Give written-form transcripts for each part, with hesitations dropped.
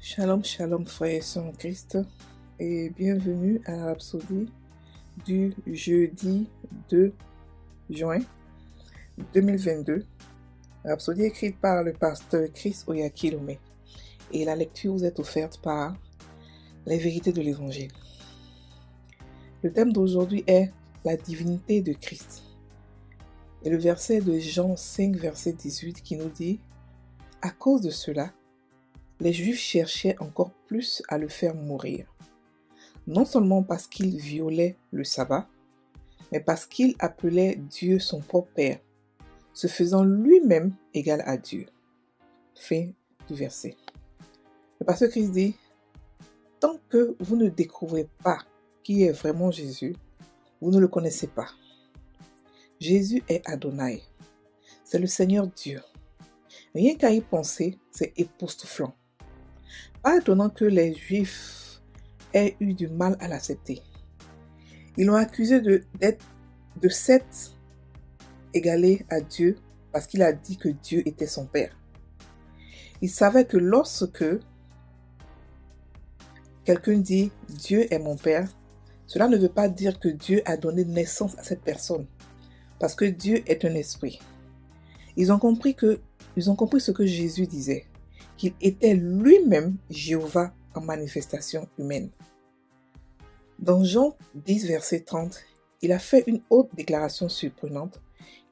Shalom, shalom, frères et sœurs en Christ, et bienvenue à la Rhapsodie du jeudi 2 juin 2022. Rhapsodie écrite par le pasteur Chris Oyakilome, et la lecture vous est offerte par les vérités de l'Évangile. Le thème d'aujourd'hui est la divinité de Christ. Et le verset de Jean 5, verset 18 qui nous dit « À cause de cela, les Juifs cherchaient encore plus à le faire mourir, non seulement parce qu'il violait le sabbat, mais parce qu'il appelait Dieu son propre Père, se faisant lui-même égal à Dieu. » Fin du verset. Le pasteur Christ dit « Tant que vous ne découvrez pas qui est vraiment Jésus, vous ne le connaissez pas. Jésus est Adonai, c'est le Seigneur Dieu. Rien qu'à y penser, c'est époustouflant. Pas étonnant que les Juifs aient eu du mal à l'accepter. Ils l'ont accusé de s'être égalé à Dieu parce qu'il a dit que Dieu était son Père. Ils savaient que lorsque quelqu'un dit « Dieu est mon Père », cela ne veut pas dire que Dieu a donné naissance à cette personne, parce que Dieu est un esprit. Ils ont compris ce que Jésus disait, qu'il était lui-même Jéhovah en manifestation humaine. Dans Jean 10, verset 30, il a fait une autre déclaration surprenante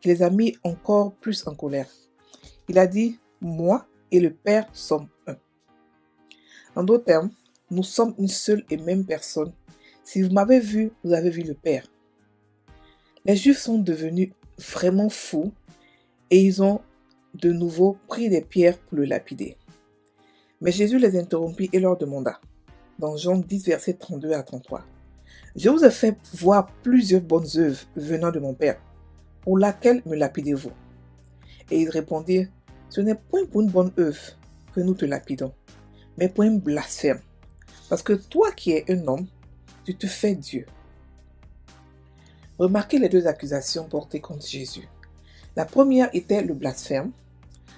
qui les a mis encore plus en colère. Il a dit « Moi et le Père sommes un ». En d'autres termes, nous sommes une seule et même personne. Si vous m'avez vu, vous avez vu le Père. Les Juifs sont devenus vraiment fous et ils ont de nouveau pris des pierres pour le lapider. Mais Jésus les interrompit et leur demanda, dans Jean 10, versets 32 à 33, « Je vous ai fait voir plusieurs bonnes œuvres venant de mon Père, pour laquelle me lapidez-vous » Et ils répondirent, « Ce n'est point pour une bonne œuvre que nous te lapidons, mais pour un blasphème, parce que toi qui es un homme, tu te fais Dieu. » Remarquez les deux accusations portées contre Jésus. La première était le blasphème,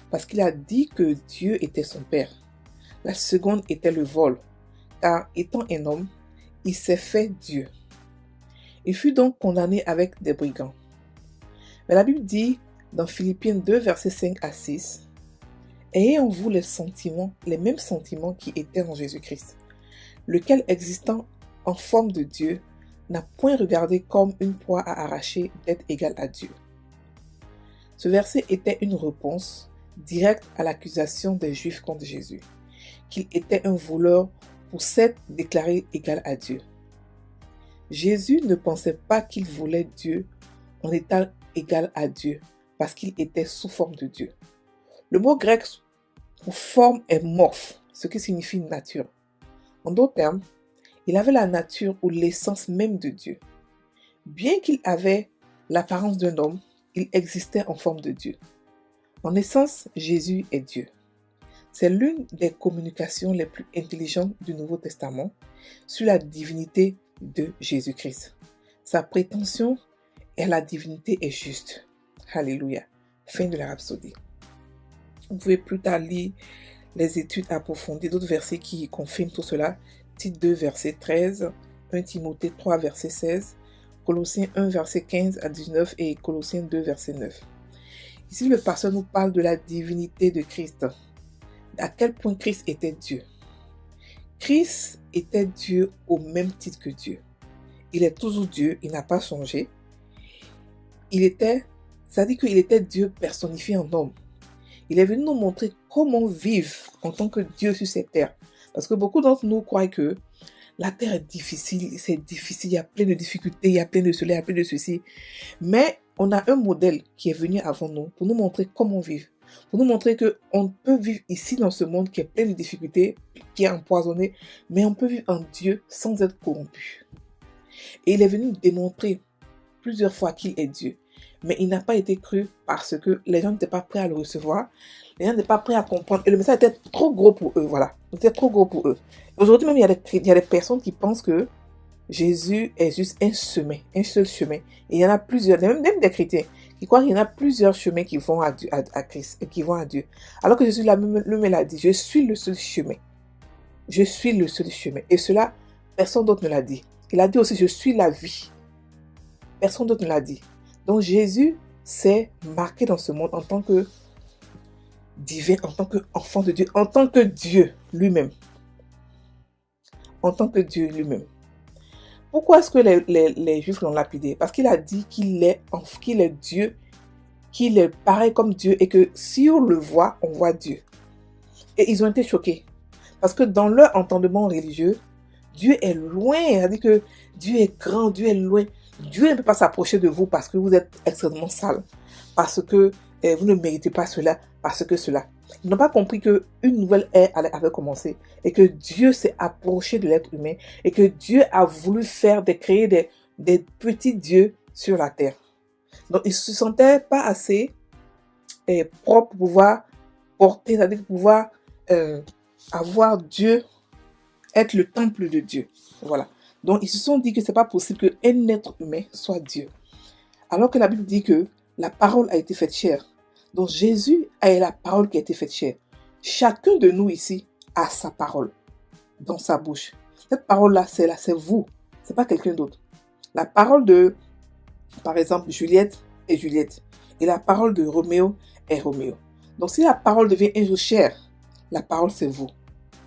parce qu'il a dit que Dieu était son Père. La seconde était le vol, car étant un homme, il s'est fait Dieu. Il fut donc condamné avec des brigands. Mais la Bible dit dans Philippiens 2, versets 5 à 6, « Ayez en vous les mêmes sentiments qui étaient en Jésus-Christ, lequel existant en forme de Dieu, n'a point regardé comme une proie à arracher d'être égal à Dieu. » Ce verset était une réponse directe à l'accusation des Juifs contre Jésus, qu'il était un voleur pour s'être déclaré égal à Dieu. Jésus ne pensait pas qu'il volait Dieu en étant égal à Dieu, parce qu'il était sous forme de Dieu. Le mot grec pour forme est morphe, ce qui signifie nature. En d'autres termes, il avait la nature ou l'essence même de Dieu. Bien qu'il avait l'apparence d'un homme, il existait en forme de Dieu. En essence, Jésus est Dieu. C'est l'une des communications les plus intelligentes du Nouveau Testament sur la divinité de Jésus-Christ. Sa prétention à la divinité est juste. Alléluia. Fin de la Rhapsodie. Vous pouvez plus tard lire les études approfondies d'autres versets qui confirment tout cela. Tite 2, verset 13, 1 Timothée 3, verset 16, Colossiens 1, verset 15 à 19 et Colossiens 2, verset 9. Ici, le pasteur nous parle de la divinité de Christ. À quel point Christ était Dieu. Christ était Dieu au même titre que Dieu. Il est toujours Dieu, il n'a pas changé. Ça dit qu'il était Dieu personnifié en homme. Il est venu nous montrer comment vivre en tant que Dieu sur cette terre. Parce que beaucoup d'entre nous croient que la terre est difficile, c'est difficile, il y a plein de difficultés, il y a plein de cela, il y a plein de ceci. Mais on a un modèle qui est venu avant nous pour nous montrer comment vivre. Pour nous montrer qu'on peut vivre ici dans ce monde qui est plein de difficultés, qui est empoisonné, mais on peut vivre en Dieu sans être corrompu. Et il est venu démontrer plusieurs fois qu'il est Dieu. Mais il n'a pas été cru parce que les gens n'étaient pas prêts à le recevoir. Les gens n'étaient pas prêts à comprendre. Et le message était trop gros pour eux, voilà. C'était trop gros pour eux. Aujourd'hui même, il y a des personnes qui pensent que Jésus est juste un chemin, un seul chemin. Et il y en a plusieurs, même des chrétiens, qui croient qu'il y en a plusieurs chemins qui vont à Christ, qui vont à Dieu. Alors que Jésus lui-même a dit, je suis le seul chemin. je suis le seul chemin. Et cela, personne d'autre ne l'a dit. Il a dit aussi, je suis la vie. Personne d'autre ne l'a dit. Donc Jésus s'est marqué dans ce monde en tant que divin, en tant qu'enfant de Dieu, en tant que Dieu lui-même. En tant que Dieu lui-même. Pourquoi est-ce que les Juifs l'ont lapidé? Parce qu'il a dit qu'il est Dieu, qu'il est pareil comme Dieu et que si on le voit, on voit Dieu. Et ils ont été choqués. Parce que dans leur entendement religieux, Dieu est loin. C'est-à-dire que Dieu est grand, Dieu est loin. Dieu ne peut pas s'approcher de vous parce que vous êtes extrêmement sale. Parce que vous ne méritez pas cela, parce que cela. Ils n'ont pas compris qu'une nouvelle ère avait commencé et que Dieu s'est approché de l'être humain et que Dieu a voulu créer des petits dieux sur la terre. Donc, ils ne se sentaient pas assez propres pour pouvoir porter, c'est-à-dire pouvoir avoir Dieu, être le temple de Dieu. Voilà. Donc, ils se sont dit que c'est pas possible qu'un être humain soit Dieu. Alors que la Bible dit que la parole a été faite chair. Donc, Jésus est la parole qui a été faite chair. Chacun de nous ici a sa parole dans sa bouche. Cette parole-là, c'est vous. C'est pas quelqu'un d'autre. La parole de, par exemple, Juliette est Juliette. Et la parole de Roméo est Roméo. Donc, si la parole devient un jour chair, la parole, c'est vous.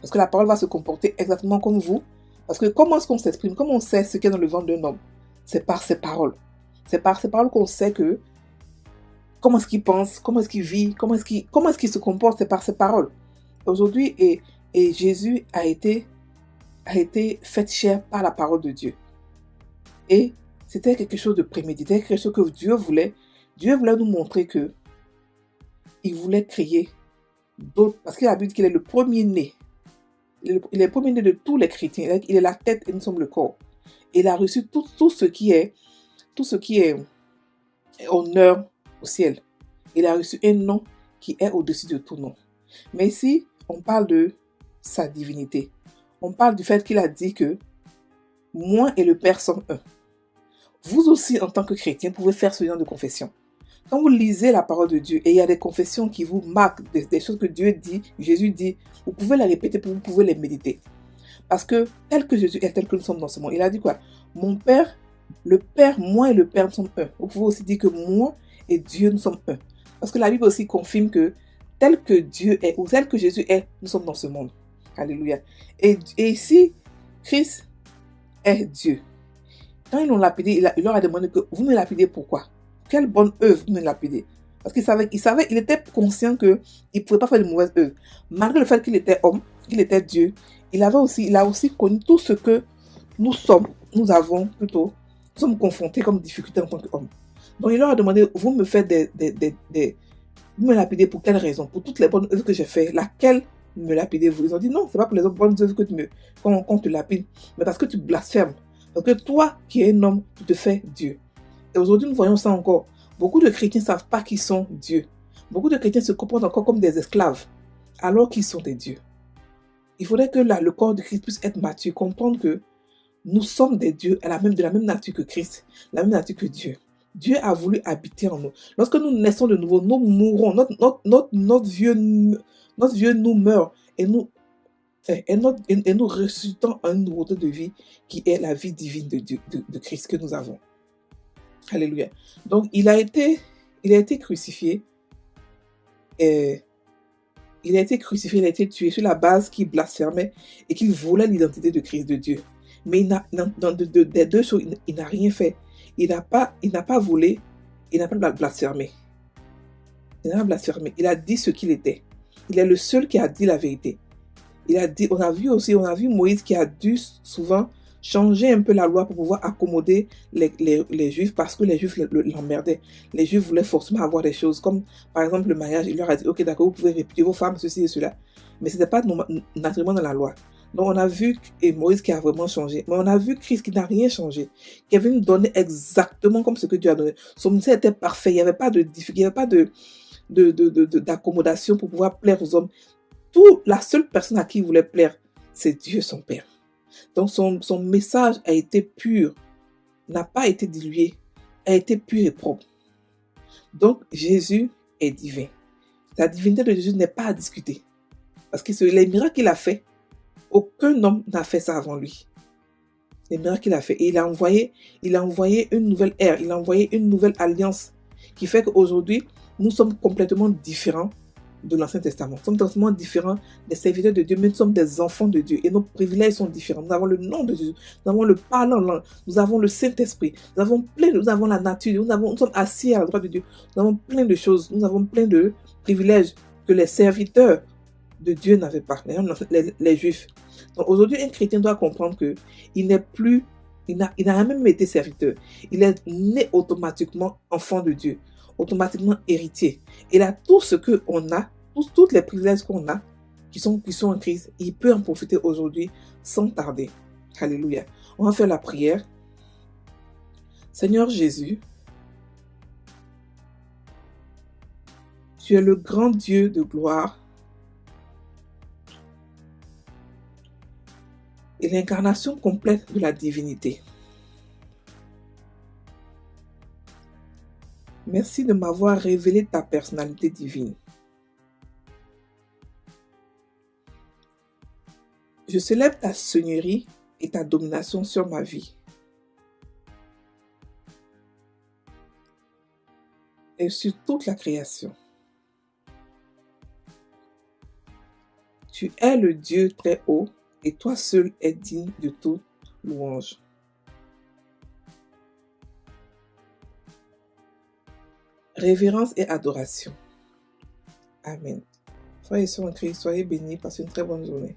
Parce que la parole va se comporter exactement comme vous. Parce que comment est-ce qu'on s'exprime? Comment on sait ce qu'il y a dans le ventre d'un homme? C'est par ses paroles. C'est par ces paroles qu'on sait que comment est-ce qu'il pense, comment est-ce qu'il vit, comment est-ce qu'il se comporte, c'est par ses paroles. Aujourd'hui, et Jésus a été fait chair par la parole de Dieu. Et c'était quelque chose de prémédité, quelque chose que Dieu voulait. Dieu voulait nous montrer que il voulait créer d'autres, parce qu'il a dit qu'il est le premier-né. Il est le premier-né de tous les chrétiens. Il est la tête et nous sommes le corps. Il a reçu tout ce qui est honneur au ciel. Il a reçu un nom qui est au-dessus de tout nom. Mais ici, on parle de sa divinité. On parle du fait qu'il a dit que moi et le Père sont un. Vous aussi, en tant que chrétien, pouvez faire ce genre de confession. Quand vous lisez la parole de Dieu et il y a des confessions qui vous marquent, des choses que Dieu dit, Jésus dit, vous pouvez les répéter, vous pouvez les méditer. Parce que tel que Jésus est, tel que nous sommes dans ce monde, il a dit quoi? Mon Père, le Père, moi et le Père, nous sommes un. Vous pouvez aussi dire que moi et Dieu, nous sommes un. Parce que la Bible aussi confirme que tel que Dieu est, ou tel que Jésus est, nous sommes dans ce monde. Alléluia. Et ici, Christ est Dieu. Quand ils l'ont lapidé, il leur a demandé que vous me lapidez pourquoi? Quelle bonne œuvre vous me lapidez? Parce il était conscient qu'il ne pouvait pas faire de mauvaises œuvres. Malgré le fait qu'il était homme, qu'il était Dieu, il a aussi connu tout ce que nous sommes confrontés comme difficultés en tant qu'hommes. Donc il leur a demandé, vous me faites vous me lapidez pour quelle raison? Pour toutes les bonnes œuvres que j'ai faites, laquelle me lapidez-vous? Ils ont dit non, c'est pas pour les bonnes œuvres qu'on te lapide, mais parce que tu blasphèmes. Parce que toi, qui es un homme, tu te fais Dieu. Et aujourd'hui, nous voyons ça encore. Beaucoup de chrétiens ne savent pas qu'ils sont Dieu. Beaucoup de chrétiens se comportent encore comme des esclaves, alors qu'ils sont des dieux. Il faudrait que le corps de Christ puisse être mature, comprendre que nous sommes des dieux de la même nature que Christ, la même nature que Dieu. Dieu a voulu habiter en nous. Lorsque nous naissons de nouveau, nous mourrons. Notre vieux nous meurt et nous ressuscitons un nouveau de vie qui est la vie divine de Christ que nous avons. Alléluia. Donc, il a été crucifié. Il a été tué sur la base qu'il blasphémait et qu'il volait l'identité de Christ, de Dieu. Mais des deux choses, il n'a rien fait. Il n'a pas volé, il n'a pas blasphémé. Il a dit ce qu'il était. Il est le seul qui a dit la vérité. On a vu Moïse qui a dû souvent changer un peu la loi pour pouvoir accommoder les Juifs parce que les Juifs l'emmerdaient. Les Juifs voulaient forcément avoir des choses comme, par exemple, le mariage. Il leur a dit, ok, d'accord, vous pouvez répudier vos femmes, ceci et cela. Mais ce n'était pas naturellement dans la loi. Donc, on a vu Moïse qui a vraiment changé. Mais on a vu Christ qui n'a rien changé. Qui est venu donner exactement comme ce que Dieu a donné. Son ministère était parfait. Il n'y avait pas de difficulté. Il n'y avait pas d'accommodation pour pouvoir plaire aux hommes. La seule personne à qui il voulait plaire, c'est Dieu, son Père. Donc, son message a été pur, n'a pas été dilué, a été pur et propre. Donc, Jésus est divin. La divinité de Jésus n'est pas à discuter. Parce que les miracles qu'il a fait, Aucun homme n'a fait ça avant lui. Les miracles qu'il a fait. Et il a envoyé une nouvelle ère, il a envoyé une nouvelle alliance qui fait qu'aujourd'hui, nous sommes complètement différents de l'Ancien Testament. Nous sommes totalement différents des serviteurs de Dieu, mais nous sommes des enfants de Dieu et nos privilèges sont différents. Nous avons le nom de Jésus, nous avons le parlant langue, nous avons le Saint-Esprit, nous avons la nature, nous sommes assis à la droite de Dieu, nous avons plein de choses, nous avons plein de privilèges que les serviteurs de Dieu n'avaient pas, les Juifs. Donc aujourd'hui, un chrétien doit comprendre que il n'a même été serviteur. Il est né automatiquement enfant de Dieu, automatiquement héritier. Il a tout ce qu'on a, toutes les privilèges qu'on a, qui sont en crise. Il peut en profiter aujourd'hui sans tarder. Alléluia. On va faire la prière. Seigneur Jésus, tu es le grand Dieu de gloire et l'incarnation complète de la divinité. Merci de m'avoir révélé ta personnalité divine. Je célèbre ta seigneurie et ta domination sur ma vie. Et sur toute la création. Tu es le Dieu très haut et toi seul es digne de toute louange. Révérence et adoration. Amen. Frères et sœurs en Christ, soyez bénis, passez une très bonne journée.